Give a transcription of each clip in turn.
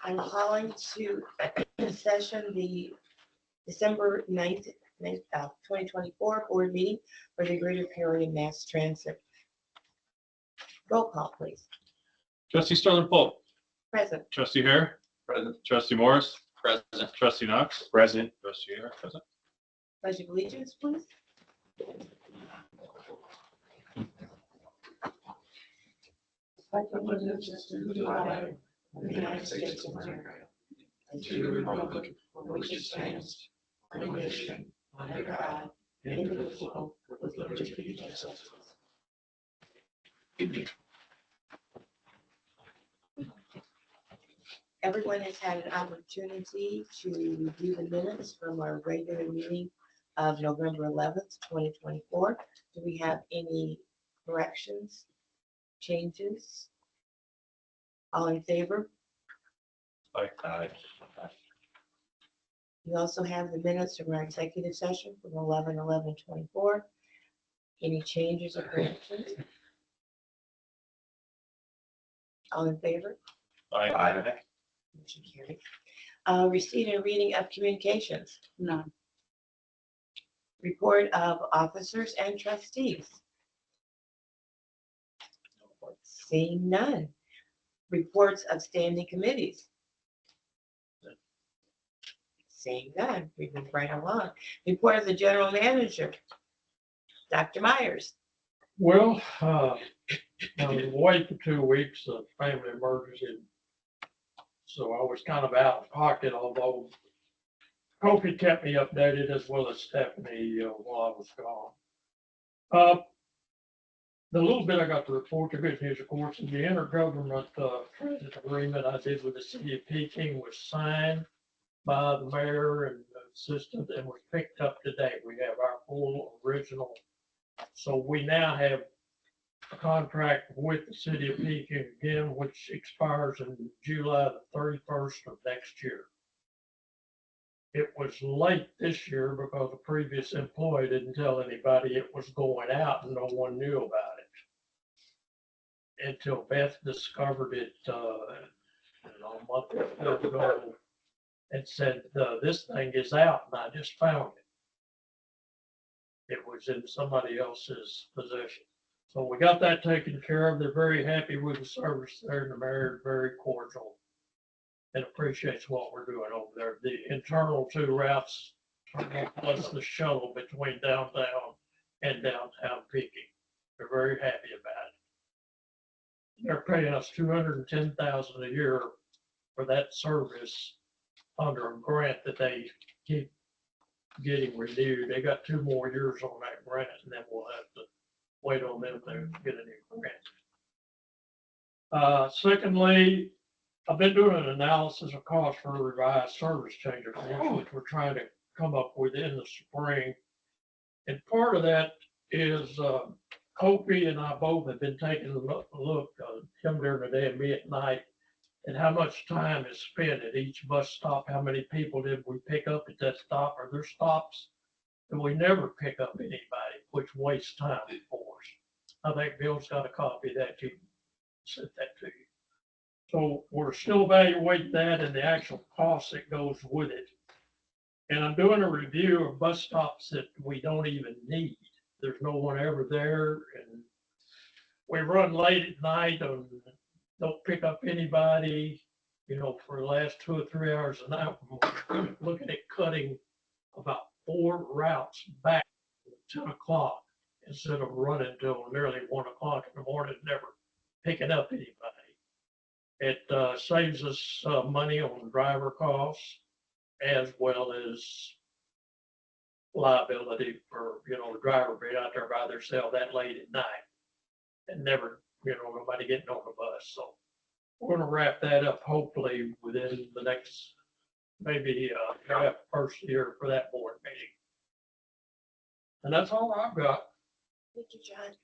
I'm calling to session the December 9th, 2024 board meeting for the Greater Peoria Mass Transit. Roll call, please. Trustee Sterling Polk. Present. Trustee Hare. Present. Trustee Morris. Present. Trustee Knox. Present. Trustee Hare. Present. Pledge of allegiance, please. Pledge allegiance to the flag of the United States of America and to the republic for which it stands, one nation, under God, indivisible, with liberty and justice. Everyone has had an opportunity to review the minutes from our regular meeting of November 11th, 2024. Do we have any corrections, changes? All in favor? Aye. We also have the minutes from our executive session from 11/11/24. Any changes or corrections? All in favor? Aye. Motion carried. Receipt and reading of communications. None. Report of officers and trustees. Seeing none. Reports of standing committees. Seeing none. We move right along. Report of the general manager. Dr. Myers. Well, I was away for 2 weeks, a family emergency. So I was kind of out of pocket, although Kofi kept me updated as well as Stephanie while I was gone. The little bit I got to report, the good news, of course, is the intergovernment transit agreement I did with the city of Peking was signed by the mayor and the assistant and was picked up today. We have our full original. So we now have a contract with the city of Peking again, which expires in July the 31st of next year. It was late this year because the previous employee didn't tell anybody it was going out and no one knew about it until Beth discovered it a month or so ago and said, this thing is out, and I just found it. It was in somebody else's possession. So we got that taken care of. They're very happy with the service there, and the mayor is very cordial and appreciates what we're doing over there. The internal 2 routes plus the shuttle between downtown and downtown Peking. They're very happy about it. They're paying us $210,000 a year for that service under a grant that they keep getting renewed. They got 2 more years on that grant, and then we'll have to wait on them to get a new grant. Secondly, I've been doing an analysis of cost for a revised service change agreement, which we're trying to come up with in the spring. And part of that is Kofi and I both have been taking a look, him during the day and me at night, and how much time is spent at each bus stop. How many people did we pick up at that stop? Are there stops that we never pick up anybody, which wastes time for us? I think Bill's got a copy of that. You sent that to you. So we're still evaluating that and the actual cost that goes with it. And I'm doing a review of bus stops that we don't even need. There's no one ever there, and we run late at night and don't pick up anybody, for the last 2 or 3 hours a night. We're looking at cutting about 4 routes back at 10 o'clock instead of running till nearly 1 o'clock in the morning, never picking up anybody. It saves us money on driver costs as well as liability for, the driver being out there by themselves that late at night and never, nobody getting on the bus. So we're going to wrap that up hopefully within the next, maybe first year for that board meeting. And that's all I've got. Thank you, John.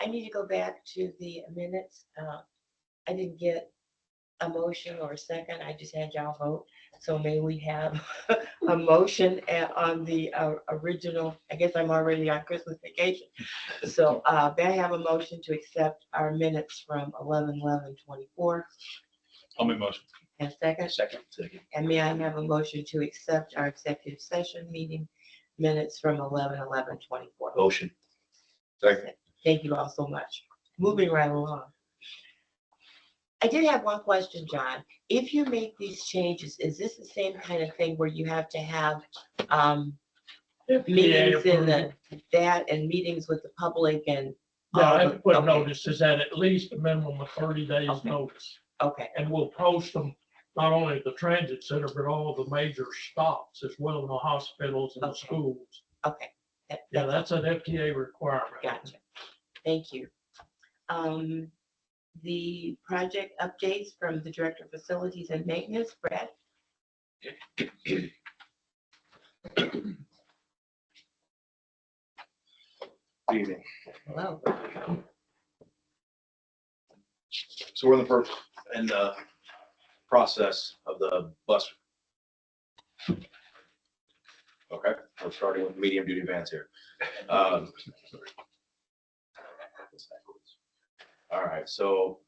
I need to go back to the minutes. I didn't get a motion or a second. I just had y'all vote. So may we have a motion on the original? I guess I'm already on Christmas vacation. So may I have a motion to accept our minutes from 11/11/24? I'll make motion. And second, Second. and may I have a motion to accept our executive session meeting minutes from 11/11/24? Motion. Second. Thank you all so much. Moving right along. I did have one question, John. If you make these changes, is this the same kind of thing where you have to have meetings in that and meetings with the public and? Yeah, all I have the- to put okay, notices at least a minimum of 30 days Okay. notice. Okay, And we'll post them not only at the transit center, but all the major stops as well, in the hospitals and the Okay. schools. okay. Yeah, that's an FTA requirement. Gotcha. Thank you. The project updates from the Director of Facilities and Maintenance, Brad? Good evening. Hello. So we're in the process of the bus. Okay, we're starting with medium duty vans here. All right, so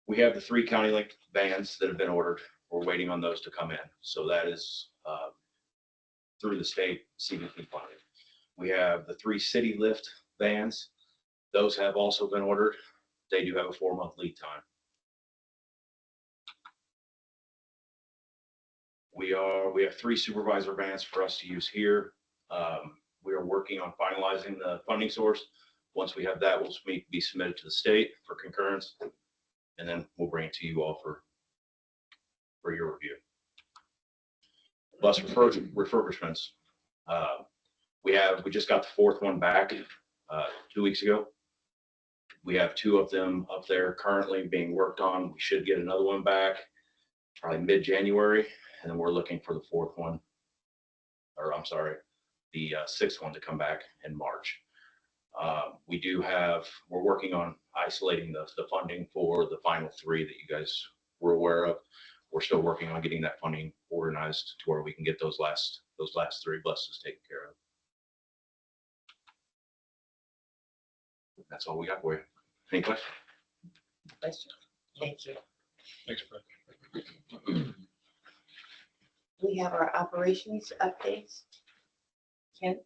we have the 3 county linked vans that have been ordered. We're waiting on those to come in. So that is through the state CBP funding. We have the 3 city lift vans. Those have also been ordered. They do have a 4-month lead time. We have 3 supervisor vans for us to use here. We are working on finalizing the funding source. Once we have that, we'll be submitted to the state for concurrence, and then we'll bring it to you all for your review. Bus refurbishments. We just got the 4th one back 2 weeks ago. We have 2 of them up there currently being worked on. We should get another one back probably mid-January, and then we're looking for the 4th one, or I'm sorry, the 6th one to come back in March. We're working on isolating the funding for the final 3 that you guys were aware of. We're still working on getting that funding organized to where we can get those last 3 buses taken care of. That's all we got for you. Any questions? Question? Thank you. Thanks, Brad. We have our operations updates. Ken?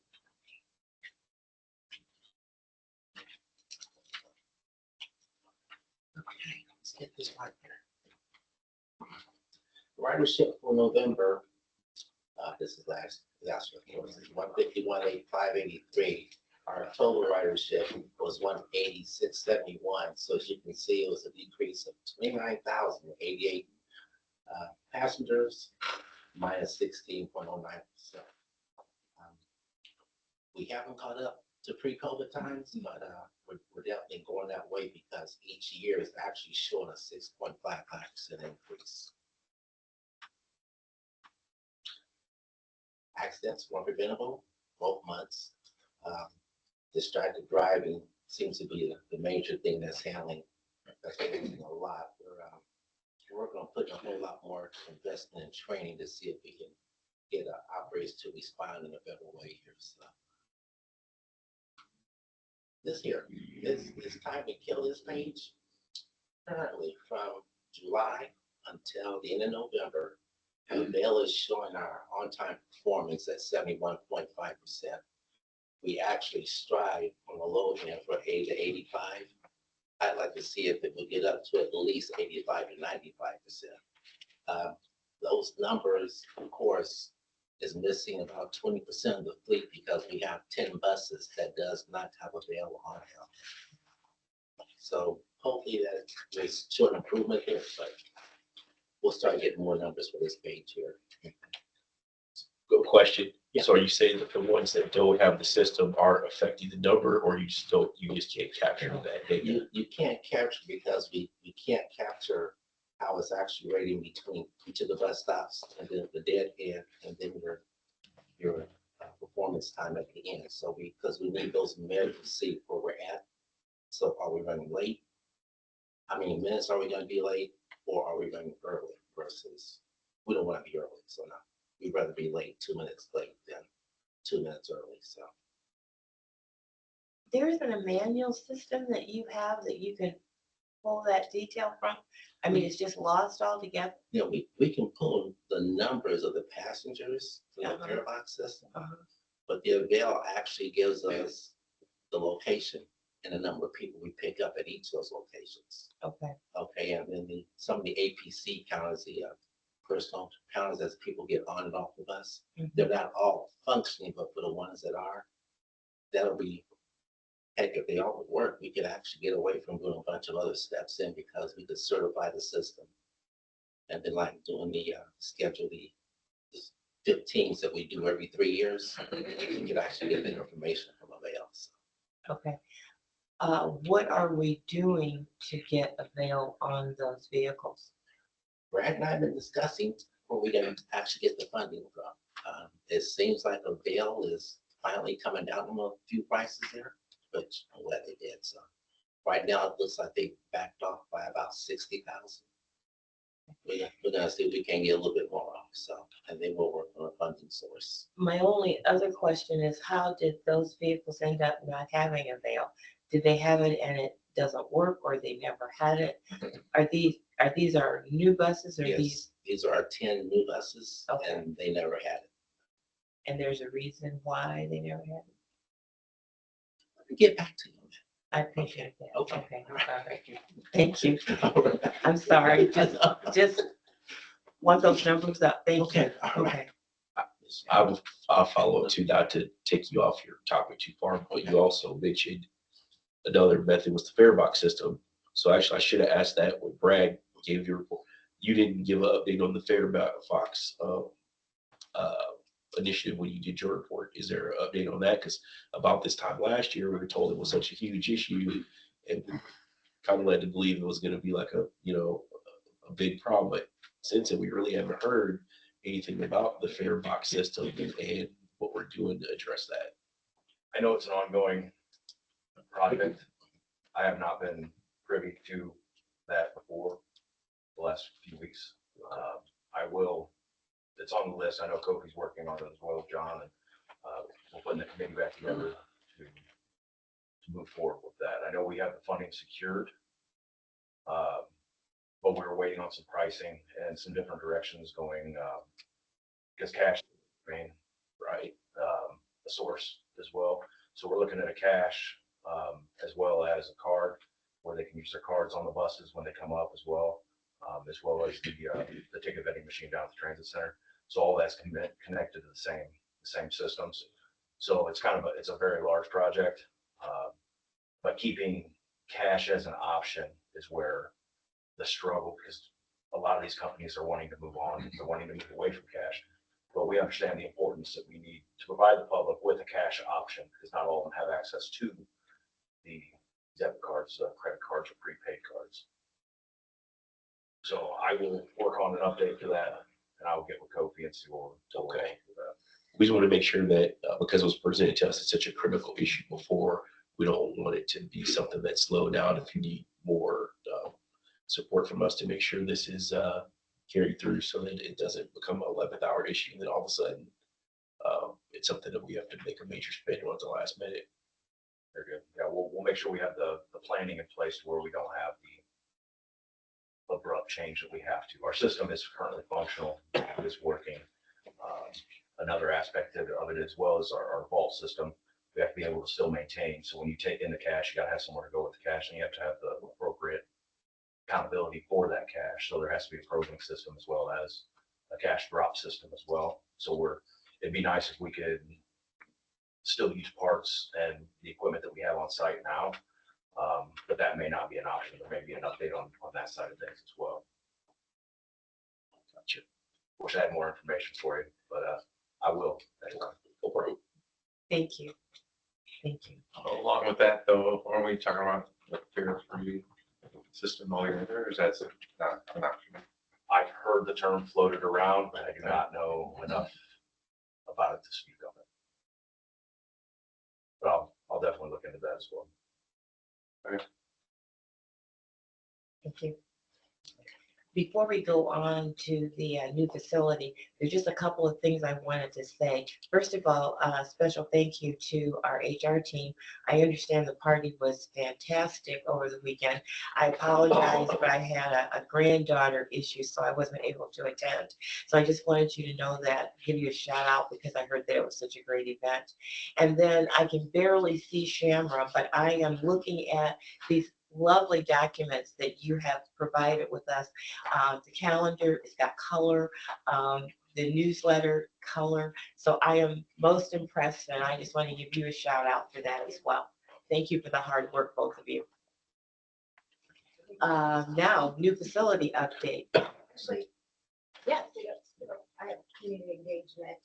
Okay, let's get this one. Ridership for November, this is last report, is 151,583. Our total ridership was 186,771. So as you can see, it was a decrease of 29,088 passengers, minus 16.09%. We haven't caught up to pre-COVID times, but we're definitely going that way because each year is actually showing a 6.55% increase. Accidents were preventable both months. Distracted driving seems to be the major thing that's handling a lot. We're working on putting a whole lot more investment in training to see if we can get operators to respond in a better way here. So this year, it's time to kill this page. Currently, from July until the end of November, the mail is showing our on-time performance at 71.5%. We actually strive on the low end for 80 to 85. I'd like to see if it would get up to at least 85 to 95%. Those numbers, of course, is missing about 20% of the fleet because we have 10 buses that does not have available on help. So hopefully that is short improvement here, but we'll start getting more numbers for this page here. Good question. Yeah. So are you saying that the ones that don't have the system are affecting the number, or you just can't capture that data? You can't capture because we can't capture how it's actually rating between each of the bus stops and then the dead end and then your performance time at the end. So because we need those measures to see where we're at. So are we running late? How many minutes are we going to be late, or are we running early versus we don't want to be early. So no, we'd rather be late, 2 minutes late than 2 minutes early. So There isn't a manual system that you have that you can pull that detail from? I mean, it's just lost altogether. Yeah, we can pull the numbers of the passengers from the Uh-huh. fare box system, Uh-huh. but the avail actually gives us the location and the number of people we pick up at each of those locations. Okay, Okay, and then some of the APC counters, the personal counters as people get on and off the bus, Mhm. they're not all functioning, but for the ones that are, that'll be, heck, if they all would work, we could actually get away from doing a bunch of other steps in because we could certify the system. And then like doing the schedule, the 15s that we do every 3 years, we could actually get the information from avail. So okay. What are we doing to get avail on those vehicles? Brad and I have been discussing where we're gonna actually get the funding from. It seems like avail is finally coming down on a few prices there, which I'm glad they did. So right now, it looks like they backed off by about 60,000. We're gonna see if we can get a little bit more off, so, and then we'll work on a funding source. My only other question is, how did those vehicles end up not having avail? Did they have it and it doesn't work, or they never had it? Are these our new buses, or Yes, these, these are our 10 new buses, Okay. and they never had it. and there's a reason why they never had it? Let me get back to you. I appreciate that. Okay. Okay, all right. Thank you. All right. I'm sorry, just want those numbers up. Thank you. Okay, all right. Okay. I'll follow up too, not to take you off your topic too far, but you also mentioned another method was the fare box system. So actually, I should have asked that when Brad gave your report. You didn't give an update on the fare box initiative when you did your report. Is there an update on that? Because about this time last year, we were told it was such a huge issue, and we kind of led to believe it was going to be like a big problem. But since then, we really haven't heard anything about the fare box system and what we're doing to address that. I know it's an ongoing project. I have not been privy to that before the last few weeks. I will, it's on the list. I know Kofi's working on it as well, John, and we're putting the committee back together to move forward with that. I know we have the funding secured, but we're waiting on some pricing and some different directions going, because cash, right, a source as well. So we're looking at a cash as well as a card where they can use their cards on the buses when they come up as well as the ticket vending machine down at the transit center. So all that's connected to the same systems. So it's it's a very large project, but keeping cash as an option is where the struggle, because a lot of these companies are wanting to move on, they're wanting to move away from cash. But we understand the importance that we need to provide the public with a cash option, because not all of them have access to the debit cards, credit cards, or prepaid cards. So I will work on an update for that, and I will get with Kofi and see what we're Okay. with that. We just want to make sure that because it was presented to us as such a critical issue before, we don't want it to be something that's slowed down. If you need more support from us to make sure this is carried through so that it doesn't become an 11th hour issue, and then all of a sudden it's something that we have to make a major spend on at the last minute. Very good. Yeah, we'll make sure we have the planning in place where we don't have the abrupt change that we have to. Our system is currently functional, it is working. Another aspect of it as well is our vault system. We have to be able to still maintain. So when you take in the cash, you gotta have somewhere to go with the cash, and you have to have the appropriate accountability for that cash. So there has to be a probing system as well as a cash drop system as well. So it'd be nice if we could still use parts and the equipment that we have on site now. But that may not be an option. There may be an update on that side of things as well. Gotcha. Wish I had more information for you, but I will. No problem. Thank you. Thank you. Along with that, though, aren't we talking about the fare-free system altogether, or is that not an option? I've heard the term floated around, but I do not know enough about it to speak of it. But I'll definitely look into that as well. Thank you. before we go on to the new facility, there's just a couple of things I wanted to say. First of all, special thank you to our HR team. I understand the party was fantastic over the weekend. I apologize, but I had a granddaughter issue, so I wasn't able to attend. So I just wanted you to know that, give you a shout out because I heard that it was such a great event. And then I can barely see Shamra, but I am looking at these lovely documents that you have provided with us. The calendar, it's got color, the newsletter color. So I am most impressed, and I just want to give you a shout out for that as well. Thank you for the hard work, both of you. Now, new facility update. Actually, Yeah, I have community engagement.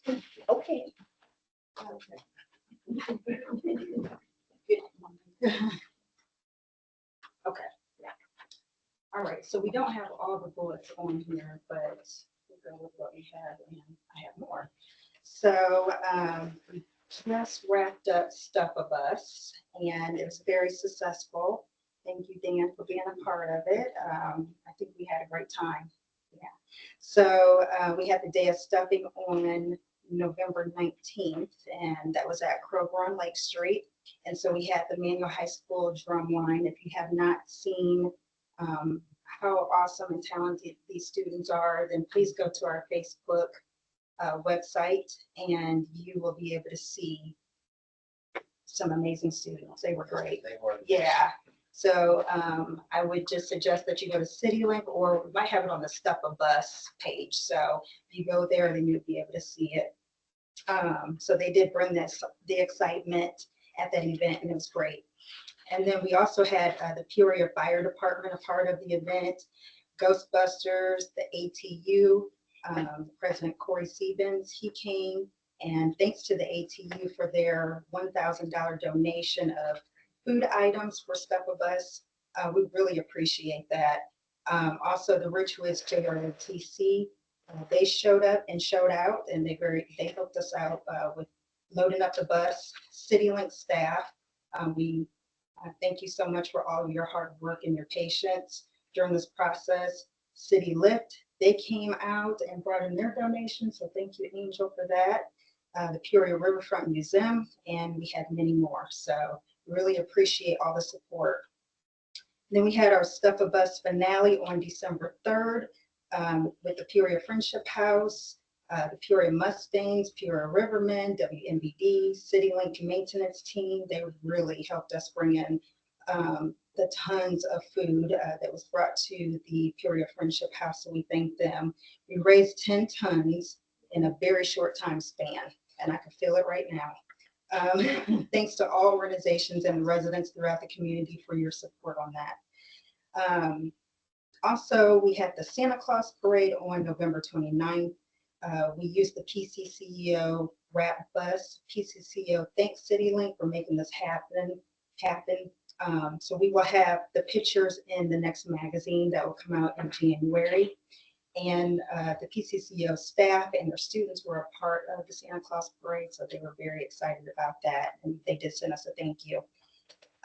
okay. Okay. All right, so we don't have all the bullets on here, but we'll go with what we have, and I have more. So we just wrapped up Stuff a Bus, and it was very successful. Thank you, Dan, for being a part of it. I think we had a great time. Yeah. So we had the day of stuffing on November 19th, and that was at Kroger on Lake Street. And so we had the Manual High School drum line. If you have not seen how awesome and talented these students are, then please go to our Facebook website and you will be able to see some amazing students. They were great. They were. Yeah. So I would just suggest that you go to CityLink, or we might have it on the Stuff a Bus page. So if you go there, then you'll be able to see it. So they did bring the excitement at that event, and it was great. And then we also had the Peoria Fire Department a part of the event, Ghostbusters, the ATU, President Corey Sebens, he came, and thanks to the ATU for their $1,000 donation of food items for Stuff a Bus. We really appreciate that. Also, the Richwoods JROTC, they showed up and showed out, and they helped us out with loading up the bus. CityLink staff, we thank you so much for all of your hard work and your patience during this process. City Lift, they came out and brought in their donation, so thank you, Angel, for that. The Peoria Riverfront Museum, and we had many more. So really appreciate all the support. Then we had our Stuff a Bus finale on December 3rd with the Peoria Friendship House, the Peoria Mustangs, Peoria Rivermen, WMBD, CityLink maintenance team. They really helped us bring in the tons of food that was brought to the Peoria Friendship House, so we thank them. We raised 10 tons in a very short time span, and I can feel it right now. Thanks to all organizations and residents throughout the community for your support on that. Also, we had the Santa Claus Parade on November 29th. We used the PCCEO wrap bus. PCCEO thanks CityLink for making this happen. So we will have the pictures in the next magazine that will come out in January. And the PCCO staff and their students were a part of the Santa Claus Parade, so they were very excited about that, and they did send us a thank you.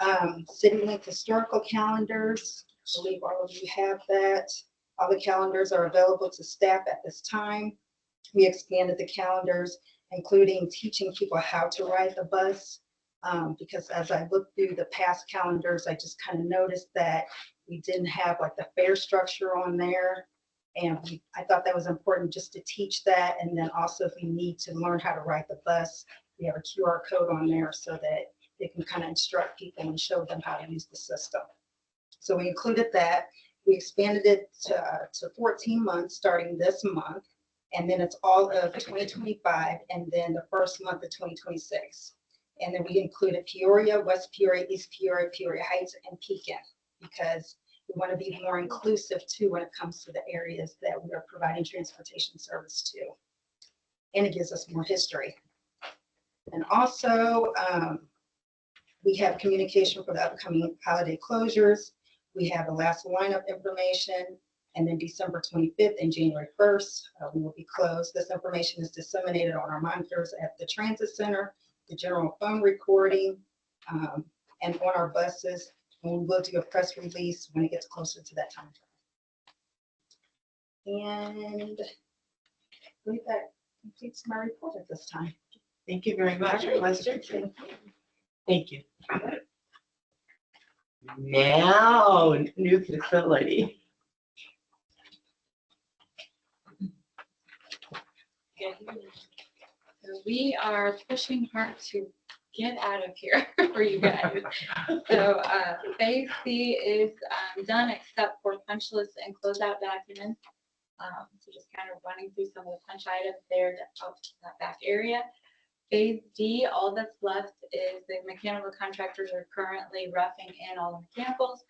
CityLink historical calendars, I believe all of you have that. All the calendars are available to staff at this time. We expanded the calendars, including teaching people how to ride the bus, because as I looked through the past calendars, I just kind of noticed that we didn't have like the fare structure on there. And I thought that was important just to teach that. And then also if you need to learn how to ride the bus, we have a QR code on there so that they can kind of instruct people and show them how to use the system. So we included that. We expanded it to 14 months starting this month. And then it's all of 2025 and then the first month of 2026. And then we included Peoria, West Peoria, East Peoria, Peoria Heights, and Pekin, because we want to be more inclusive too when it comes to the areas that we are providing transportation service to. And it gives us more history. And also, we have communication for the upcoming holiday closures. We have the last lineup information, and then December 25th and January 1st, we will be closed. This information is disseminated on our monitors at the transit center, the general phone recording, and on our buses. And we will do a press release when it gets closer to that time. And I believe that completes my report at this time. Thank you very much, Lester. Thank you. Now, new facility. So we are pushing hard to get out of here for you guys. So phase C is done except for punch lists and closeout documents. So just kind of running through some of the punch items there out that back area. Phase D, all that's left is the mechanical contractors are currently roughing in all the mechanicals.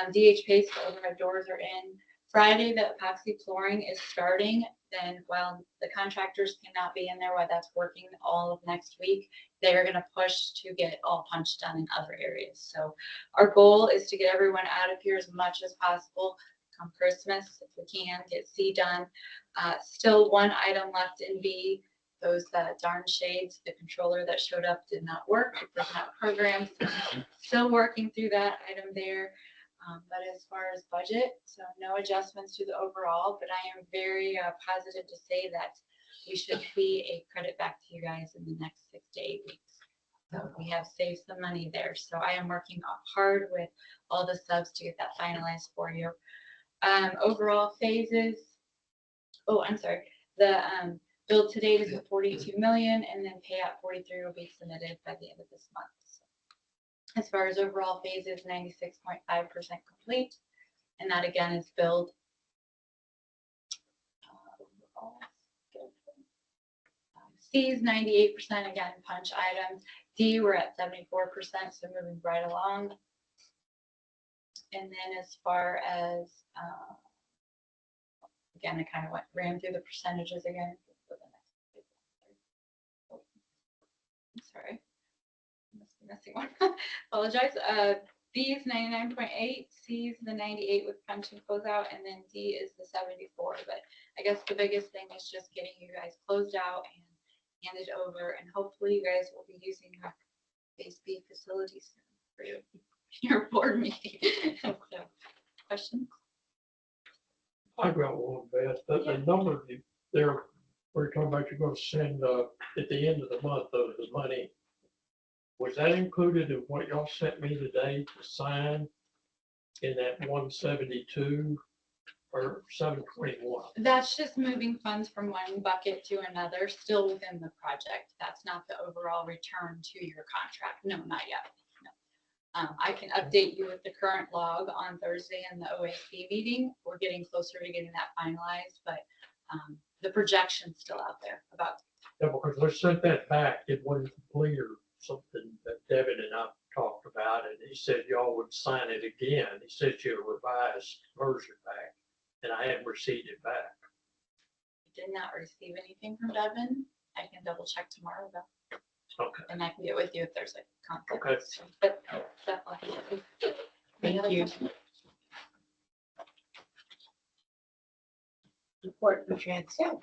DH paste, the overhead doors are in. Friday, the epoxy flooring is starting. Then while the contractors cannot be in there while that's working all of next week, they're going to push to get all punched done in other areas. So our goal is to get everyone out of here as much as possible come Christmas, if we can, get C done. Still one item left in B, those darn shades, the controller that showed up did not work. It does not program. So still working through that item there. But as far as budget, so no adjustments to the overall, but I am very positive to say that we should see a credit back to you guys in the next 6 to 8 weeks. So we have saved some money there. So I am working hard with all the subs to get that finalized for you. Overall phases, oh, I'm sorry. The build to date is at 42 million and then payout 43 will be submitted by the end of this month. As far as overall phases, 96.5% complete. And that again is build. C is 98%, again, punch items. D, we're at 74%, so moving right along. And then as far as, again, I kind of ran through the percentages again. I'm sorry. Missing one. Apologize. B is 99.8, C is the 98 with punch and closeout, and then D is the 74. But I guess the biggest thing is just getting you guys closed out and handed over, and hopefully you guys will be using your phase B facility soon for your board meeting. So, questions? I got one, Beth, but the number there, we're talking about you're gonna send, at the end of the month, the money. Was that included in what y'all sent me today to sign in that 172 or 721? That's just moving funds from one bucket to another, still within the project. That's not the overall return to your contract. No, not yet. No. I can update you with the current log on Thursday in the OAC meeting. We're getting closer to getting that finalized, but the projection's still out there about. Yeah, because I sent that back, it wasn't complete or something that Devin and I talked about, and he said y'all would sign it again. He sent you a revised version back, and I haven't received it back. Did not receive anything from Devin. I can double check tomorrow though. Okay. And I can get with you if there's a conflict. Okay. So, but definitely. Any Thank other you. questions? Report from Transcend.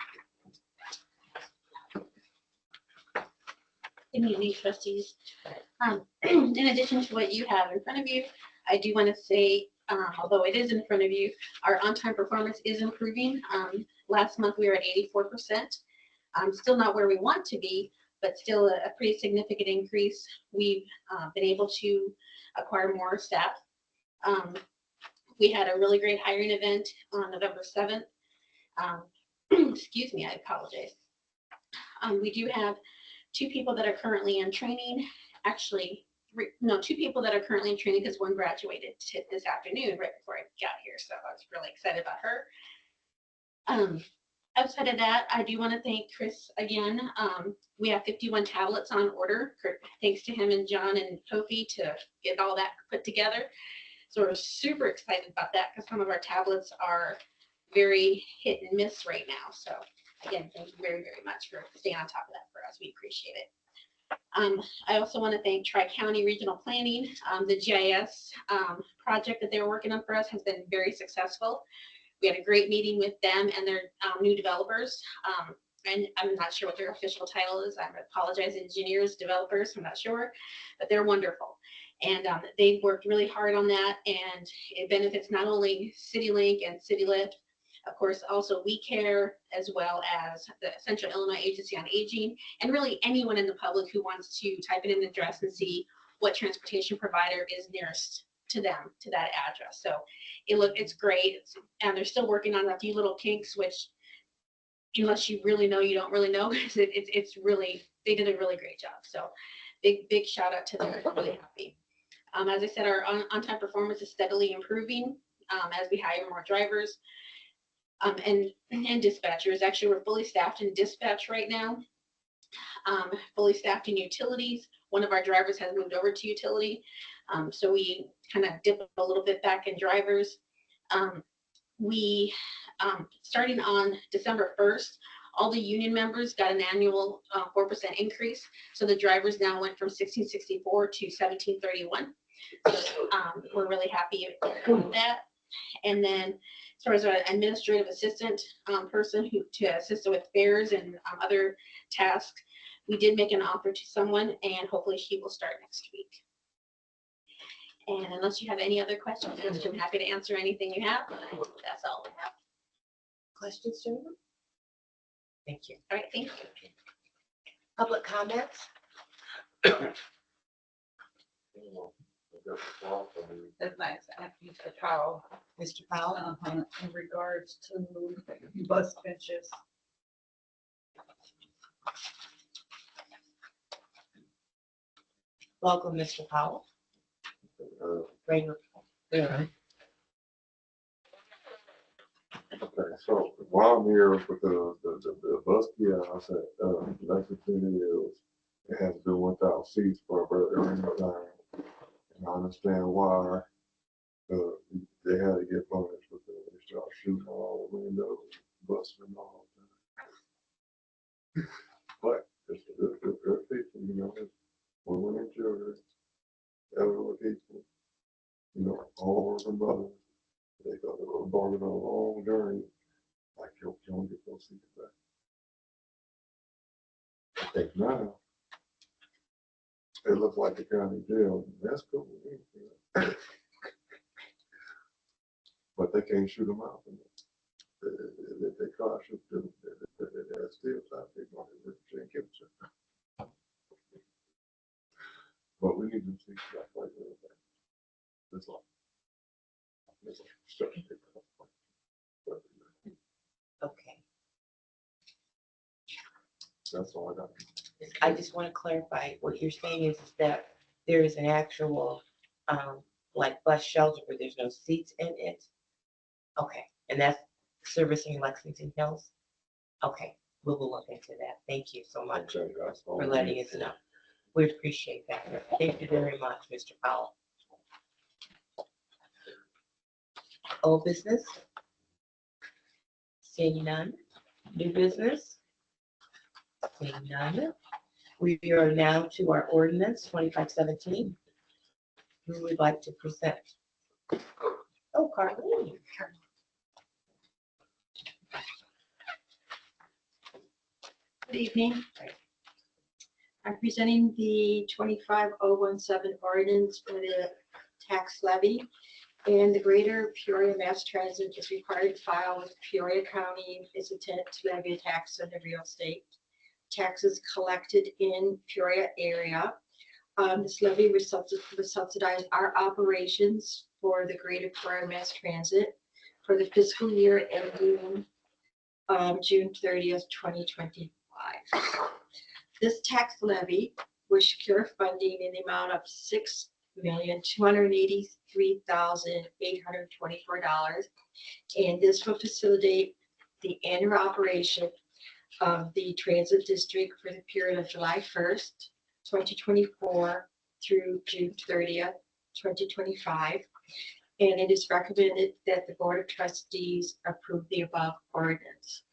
Good evening, trustees. In addition to what you have in front of you, I do want to say, although it is in front of you, our on-time performance is improving. Last month we were at 84%. Still not where we want to be, but still a pretty significant increase. We've been able to acquire more staff. We had a really great hiring event on November 7th. Excuse me, I apologize. We do have 2 people that are currently in training. Actually, 2 people that are currently in training because one graduated this afternoon right before I got here. So I was really excited about her. Outside of that, I do want to thank Chris again. We have 51 tablets on order. Thanks to him and John and Kofi to get all that put together. So we're super excited about that because some of our tablets are very hit and miss right now. So again, thank you very, very much for staying on top of that for us. We appreciate it. I also want to thank Tri-County Regional Planning. The GIS project that they're working on for us has been very successful. We had a great meeting with them and their new developers. And I'm not sure what their official title is. I apologize, engineers, developers, I'm not sure, but they're wonderful. And they've worked really hard on that, and it benefits not only CityLink and CityLift, Of course, also We Care, as well as the Central Illinois Agency on Aging, and really anyone in the public who wants to type it in the address and see what transportation provider is nearest to them, to that address. So it's great. And they're still working on a few little kinks, which unless you really know, you don't really know, because it's really, they did a really great job. So big shout out to them. I'm really happy. As I said, our on-time performance is steadily improving as we hire more drivers and dispatchers. Actually, we're fully staffed in dispatch right now, fully staffed in utilities. One of our drivers has moved over to utility. So we kind of dip a little bit back in drivers. We, starting on December 1st, all the union members got an annual 4% increase. So the drivers now went from 1664 to 1731. So we're really happy with that. And then as far as our administrative assistant person to assist with fares and other tasks, we did make an offer to someone, and hopefully she will start next week. And unless you have any other questions, I'm happy to answer anything you have. That's all I have. Questions, gentlemen? Thank you. All right, thank you. Public comments? That's nice. Mr. Powell, Mr. Powell? in regards to bus benches. Welcome, Mr. Powell. Great. Okay, so while I'm here with the bus kiosk at Lexington Hills, it has been without seats for a very long time. And I understand why they had to get punished with they start shooting all the windows, busting them all. But it's good people, you know, women and children, elderly people, you know, all working brothers. They thought they were embarking on a long journey. Like, you don't get those seats back. I think now, it looks like the county jail. That's cool. But they can't shoot them out. If they try to shoot them, they're still trying to take money with the kill them. But we need to see stuff like that. That's all. Okay. That's all I got. I just want to clarify, what you're saying is that there is an actual, like bus shelter where there's no seats in it? Okay, and that's servicing Lexington Hills? Okay, we will look into that. Thank you so much Okay, that's all. for letting us know. We appreciate that. Thank you very much, Mr. Powell. Old business? Seeing none. New business? Seeing none. We are now to our ordinance 2517. Who would like to present? Oh, Carleen. Good evening. I'm presenting the 25017 ordinance for the tax levy. And the Greater Peoria Mass Transit is required to file with Peoria County if it's intent to levy a tax on the real estate. Taxes collected in Peoria area. This levy will subsidize our operations for the Greater Peoria Mass Transit for the fiscal year ending June 30th, 2025. This tax levy will secure funding in the amount of $6,283,824. And this will facilitate the annual operation of the transit district for the period of July 1st, 2024 through June 30th, 2025. And it is recommended that the Board of Trustees approve the above ordinance.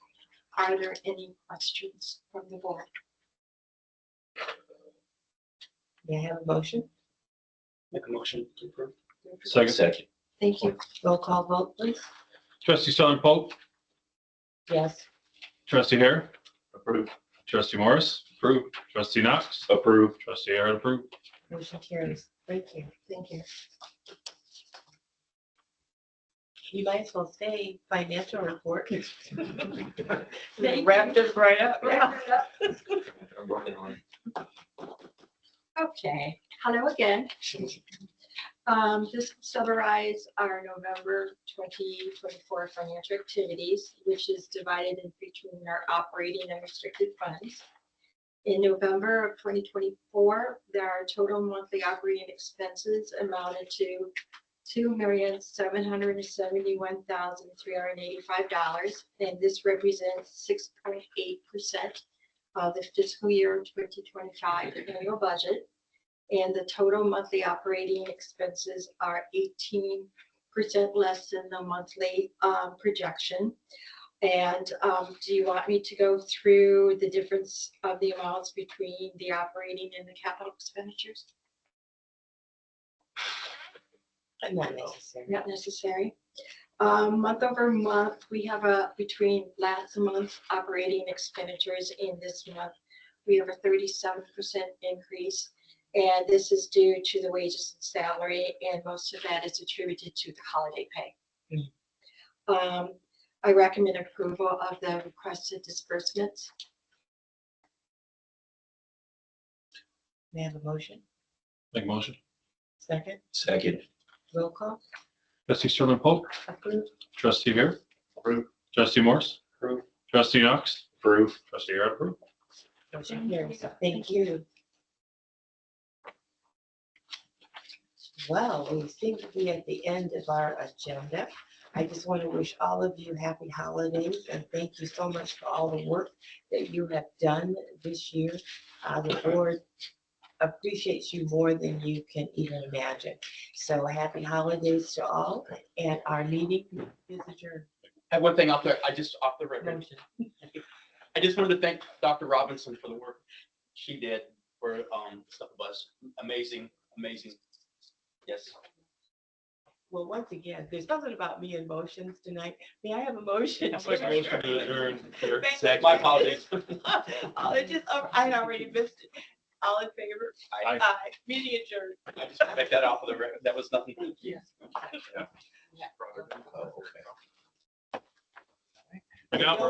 Are there any questions from the board? May I have a motion? Make a motion to approve. Second. Thank you. Roll call vote, please. Trustee Southern Pope, Yes. trustee Hare, Approved. trustee Morris, approved, trustee Knox, Approved. trustee Aaron, approved. Motion carries. Thank you. Thank you. You might as well say financial report. They wrapped us right up. I'm working on it. Okay, hello again. This will summarize our November 2024 financial activities, which is divided in between our operating and restricted funds. In November of 2024, our total monthly operating expenses amounted to $2,771,385, and this represents 6.8% of the fiscal year 2025 annual budget. And the total monthly operating expenses are 18% less than the monthly projection. And do you want me to go through the difference of the amounts between the operating and the capital expenditures? Not necessary. Not necessary. Month over month, we have between last month's operating expenditures in this month, we have a 37% increase. And this is due to the wages and salary, and most of that is attributed to the holiday pay. I recommend approval of the requested disbursements. May I have a motion? Make motion. Second, Second. roll call, Trustee Sterling Pope, approved. trustee Hare, Approve. trustee Morris, Approve. trustee Knox, Approve. trustee Garrett, approve. Motion carries. Thank you. Well, we seem to be at the end of our agenda. I just want to wish all of you happy holidays and thank you so much for all the work that you have done this year. The board appreciates you more than you can even imagine. So happy holidays to all, and our meeting is adjourned. I have one thing off there, off the record. Motion. I just wanted to thank Dr. Robinson for the work she did for stuff was amazing. Yes. Well, once again, there's something about me and motions tonight. May I have a motion? I'll make a motion to adjourn. Here. Thank you. My apologies. I had already missed it. All in favor? Aye. Aye. Meeting adjourned. I just want to make that off of the record. That was nothing. Yes. Now we're